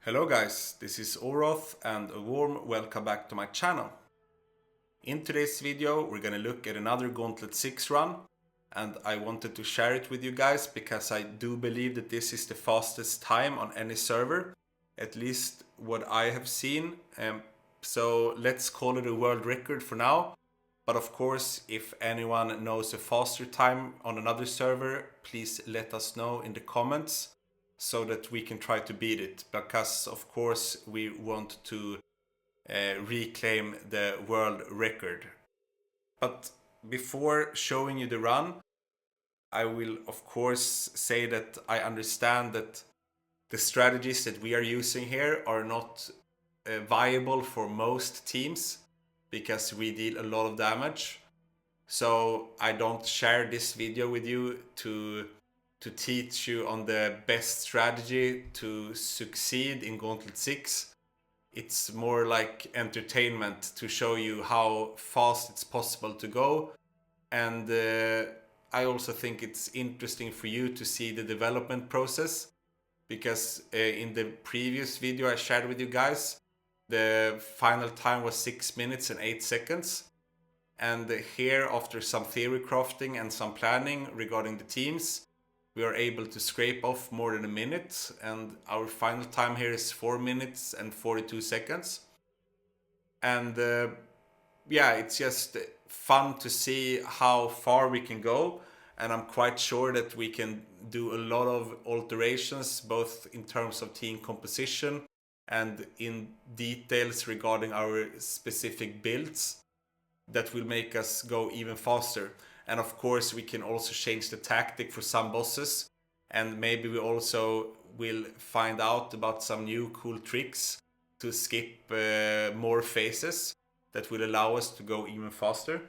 Hello guys, this is Oroth and a warm welcome back to my channel. In today's video we're gonna look at another Gauntlet 6 run, and I wanted to share it with you guys because I do believe that this is the fastest time on any server, at least what I have seen. So let's call it a world record for now, but of course if anyone knows a faster time on another server, please let us know in the comments, so that we can try to beat it, because of course we want to reclaim the world record. But before showing you the run, I will of course say that I understand that the strategies that we are using here are not viable for most teams, because we deal a lot of damage. So I don't share this video with you to teach you on the best strategy to succeed in Gauntlet 6. It's more like entertainment to show you how fast it's possible to go. And I also think it's interesting for you to see the development process, because in the previous video I shared with you guys, the final time was 6 minutes and 8 seconds. And here, after some theory crafting and some planning regarding the teams, we are able to scrape off more than a minute, and our final time here is 4 minutes and 42 seconds. And yeah, it's just fun to see how far we can go, and I'm quite sure that we can do a lot of alterations, both in terms of team composition and in details regarding our specific builds, that will make us go even faster. And of course we can also change the tactic for some bosses, and maybe we also will find out about some new cool tricks to skip more phases that will allow us to go even faster.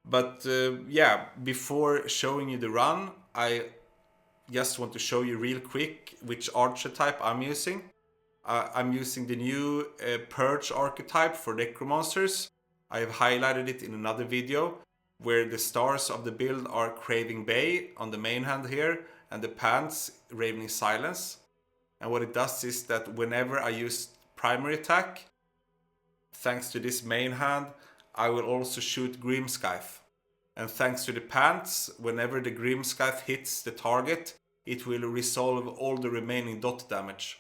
But yeah, before showing you the run, I just want to show you real quick which archetype I'm using. I'm using the new Purge archetype for necromancers. I have highlighted it in another video, where the stars of the build are Craving Bay on the main hand here, and the pants Ravening Silence. And what it does is that whenever I use primary attack, thanks to this main hand, I will also shoot Grimscythe. And thanks to the pants, whenever the Grimscythe hits the target, it will resolve all the remaining dot damage.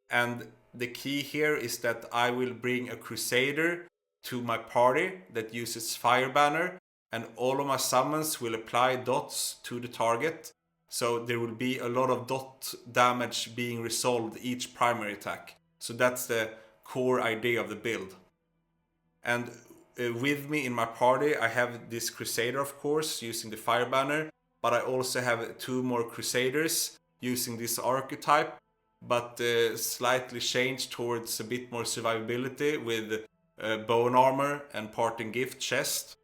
And the key here is that I will bring a crusader to my party that uses Fire Banner, and all of my summons will apply dots to the target, so there will be a lot of dot damage being resolved each primary attack. So that's the core idea of the build. And with me in my party I have this crusader, of course, using the Fire Banner, but I also have 2 more crusaders using this archetype, but slightly changed towards a bit more survivability with bone armor and parting gift chest.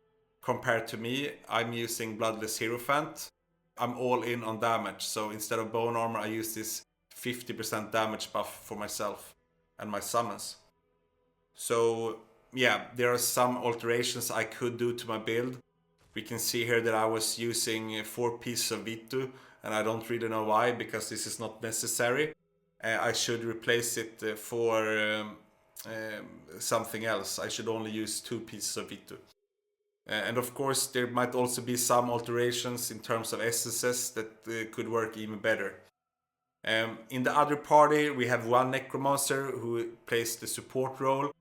Compared to me, I'm using Bloodless Hierophant. I'm all in on damage, so instead of bone armor I use this 50% damage buff for myself and my summons. So yeah, there are some alterations I could do to my build. We can see here that I was using 4 pieces of Vitu, and I don't really know why, because this is not necessary. I should replace it for something else. I should only use 2 pieces of Vitu. And of course there might also be some alterations in terms of essences that could work even better. In the other party we have 1 necromancer who plays the support role.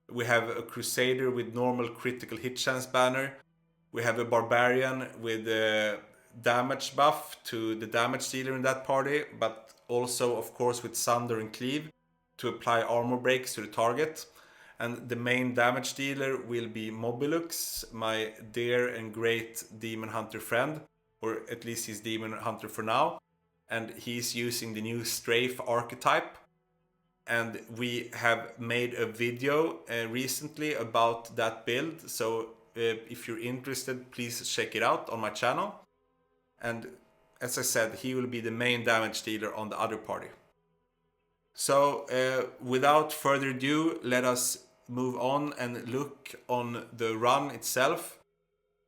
We have a crusader with normal critical hit chance banner. We have a barbarian with a damage buff to the damage dealer in that party, but also of course with Sunder and Cleave to apply armor breaks to the target. And the main damage dealer will be Mobilux, my dear and great demon hunter friend, or at least he's demon hunter for now. And he's using the new Strafe archetype. And we have made a video recently about that build, so if you're interested, please check it out on my channel. And as I said, he will be the main damage dealer on the other party. So without further ado, let us move on and look on the run itself.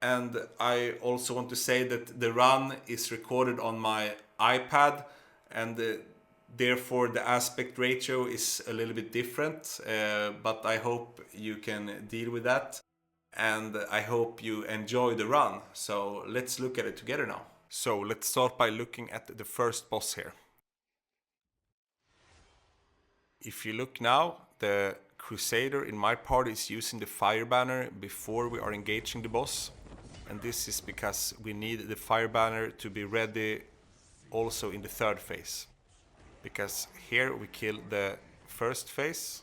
And I also want to say that the run is recorded on my iPad, and Therefore, the aspect ratio is a little bit different, but I hope you can deal with that. And I hope you enjoy the run. So let's look at it together now. So let's start by looking at the first boss here. If you look now, the crusader in my party is using the fire banner before we are engaging the boss. And this is because we need the fire banner to be ready also in the third phase. Because here we kill the first phase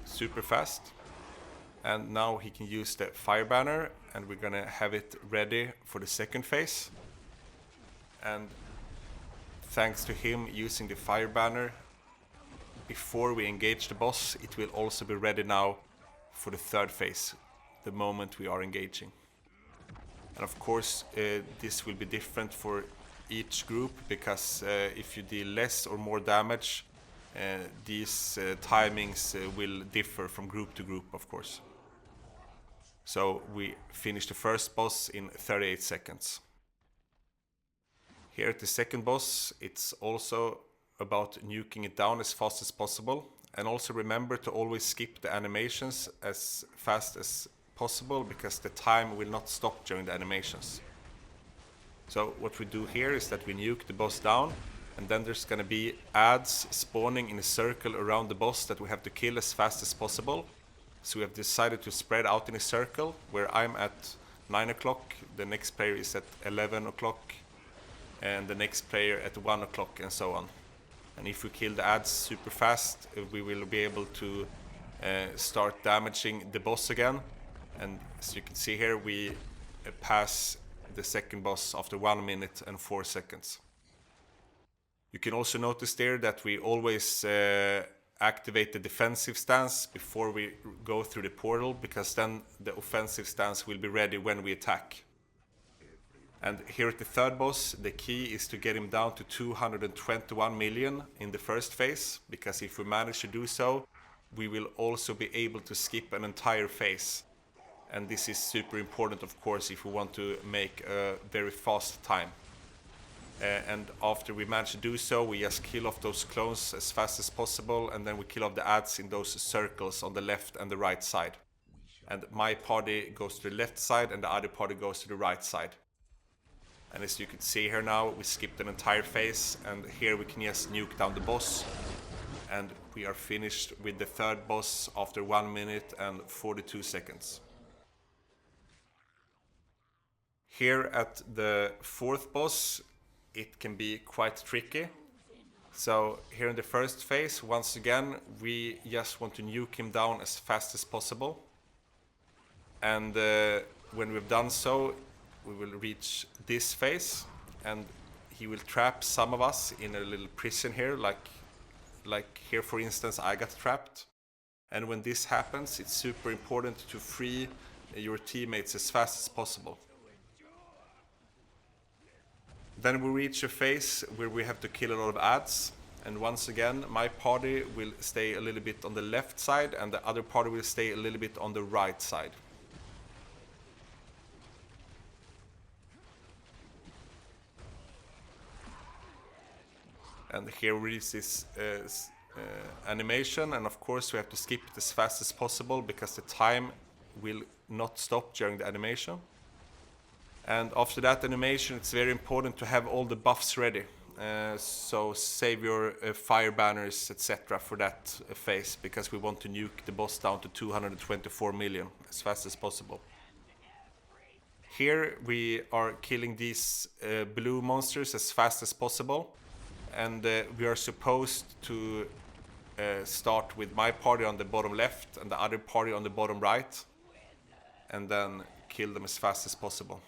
super fast. And now he can use the fire banner, and we're gonna have it ready for the second phase. And thanks to him using the fire banner before we engage the boss, it will also be ready now for the third phase, the moment we are engaging. And of course, this will be different for each group, because if you deal less or more damage, these timings will differ from group to group, of course. So we finish the first boss in 38 seconds. Here at the second boss, it's also about nuking it down as fast as possible. And also remember to always skip the animations as fast as possible, because the time will not stop during the animations. So what we do here is that we nuke the boss down, and then there's gonna be adds spawning in a circle around the boss that we have to kill as fast as possible. So we have decided to spread out in a circle, where I'm at 9 o'clock, the next player is at 11 o'clock, and the next player at 1 o'clock, and so on. And if we kill the adds super fast, we will be able to start damaging the boss again. And as you can see here, we pass the second boss after 1 minute and 4 seconds. You can also notice there that we always activate the defensive stance before we go through the portal, because then the offensive stance will be ready when we attack. And here at the third boss, the key is to get him down to 221 million in the first phase, because if we manage to do so, we will also be able to skip an entire phase. And this is super important, of course, if we want to make a very fast time. And after we manage to do so, we just kill off those clones as fast as possible, and then we kill off the adds in those circles on the left and the right side. And my party goes to the left side, and the other party goes to the right side. And as you can see here now, we skipped an entire phase, and here we can just nuke down the boss. And we are finished with the third boss after 1 minute and 42 seconds. Here at the fourth boss, it can be quite tricky. So here in the first phase, once again, we just want to nuke him down as fast as possible. And when we've done so, we will reach this phase, and he will trap some of us in a little prison here, like here for instance I got trapped. And when this happens, it's super important to free your teammates as fast as possible. Then we reach a phase where we have to kill a lot of adds, and once again my party will stay a little bit on the left side, and the other party will stay a little bit on the right side. And here we reach this animation, and of course we have to skip it as fast as possible, because the time will not stop during the animation. And after that animation, it's very important to have all the buffs ready. So save your fire banners, etc. for that phase, because we want to nuke the boss down to 224 million as fast as possible. Here we are killing these blue monsters as fast as possible. And we are supposed to start with my party on the bottom left and the other party on the bottom right, and then kill them as fast as possible.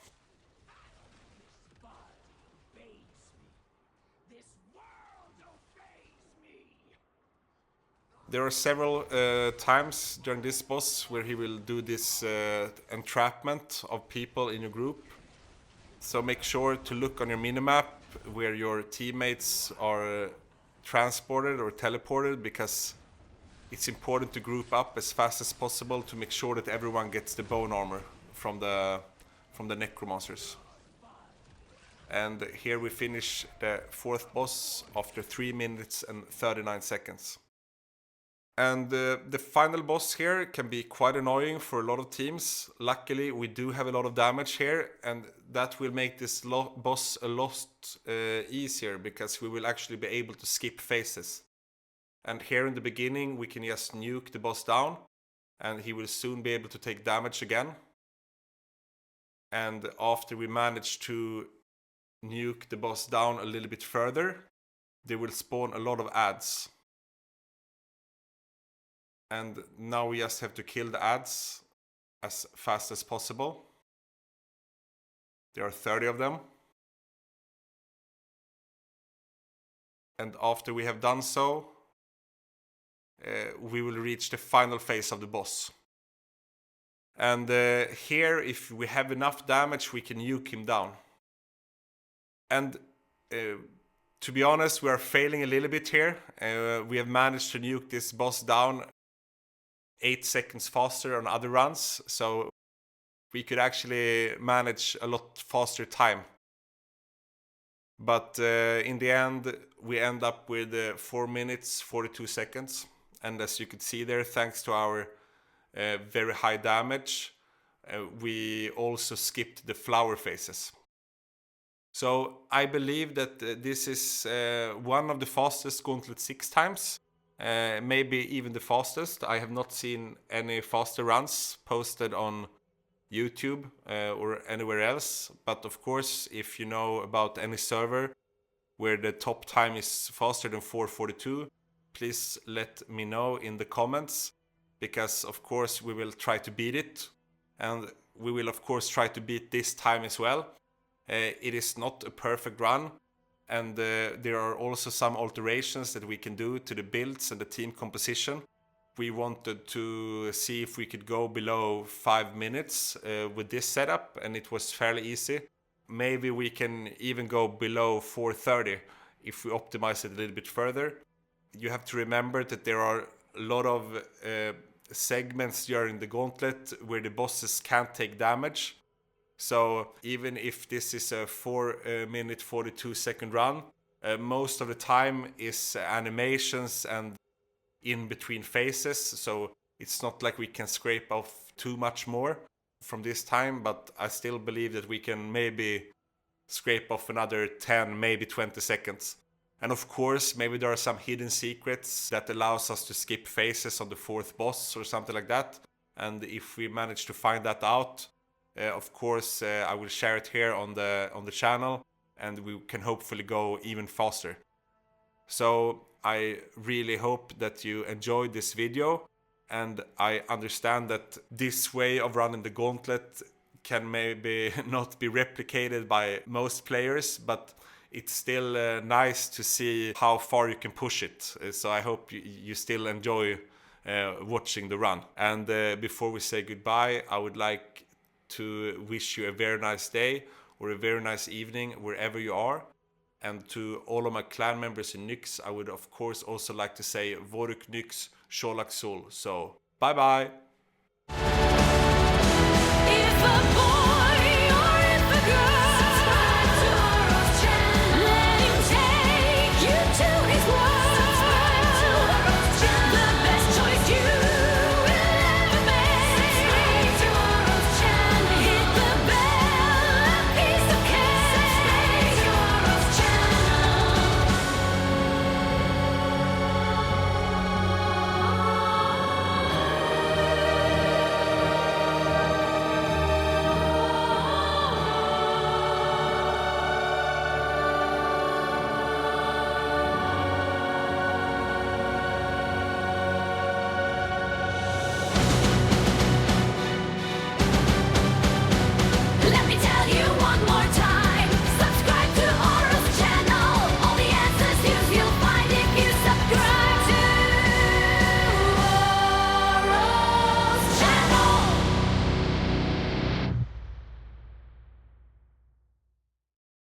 There are several times during this boss where he will do this entrapment of people in your group. So make sure to look on your minimap where your teammates are transported or teleported, because it's important to group up as fast as possible to make sure that everyone gets the bone armor from the necromancers. And here we finish the 4th boss after 3 minutes and 39 seconds. And the final boss here can be quite annoying for a lot of teams. Luckily, we do have a lot of damage here, and that will make this boss a lot easier, because we will actually be able to skip phases. And here in the beginning, we can just nuke the boss down, and he will soon be able to take damage again. And after we manage to nuke the boss down a little bit further, they will spawn a lot of ads. And now we just have to kill the ads as fast as possible. There are 30 of them. And after we have done so, we will reach the final phase of the boss. And here, if we have enough damage, we can nuke him down. And to be honest, we are failing a little bit here. We have managed to nuke this boss down 8 seconds faster on other runs, so we could actually manage a lot faster time. But in the end, we end up with 4 minutes 42 seconds. And as you could see there, thanks to our very high damage, we also skipped the flower phases. So I believe that this is one of the fastest Gauntlet 6 times. Maybe even the fastest. I have not seen any faster runs posted on YouTube or anywhere else. But of course, if you know about any server where the top time is faster than 4:42, please let me know in the comments. Because of course we will try to beat it. And we will of course try to beat this time as well. It is not a perfect run. And there are also some alterations that we can do to the builds and the team composition. We wanted to see if we could go below 5 minutes with this setup, and it was fairly easy. Maybe we can even go below 4:30 if we optimize it a little bit further. You have to remember that there are a lot of segments during the gauntlet where the bosses can't take damage. So even if this is a 4-minute 42-second run, most of the time is animations and in between phases. So it's not like we can scrape off too much more from this time, but I still believe that we can maybe scrape off another 10, maybe 20 seconds. And of course, maybe there are some hidden secrets that allows us to skip phases on the 4th boss or something like that. And if we manage to find that out, of course, I will share it here on the channel, and we can hopefully go even faster. So I really hope that you enjoyed this video, and I understand that this way of running the gauntlet can maybe not be replicated by most players, but it's still nice to see how far you can push it. So I hope you still enjoy watching the run. And before we say goodbye, I would like to wish you a very nice day or a very nice evening wherever you are. And to all of my clan members in Nyx, I would of course also like to say Voruk Nyx Sholak Sol. So bye bye! If a boy or if a girl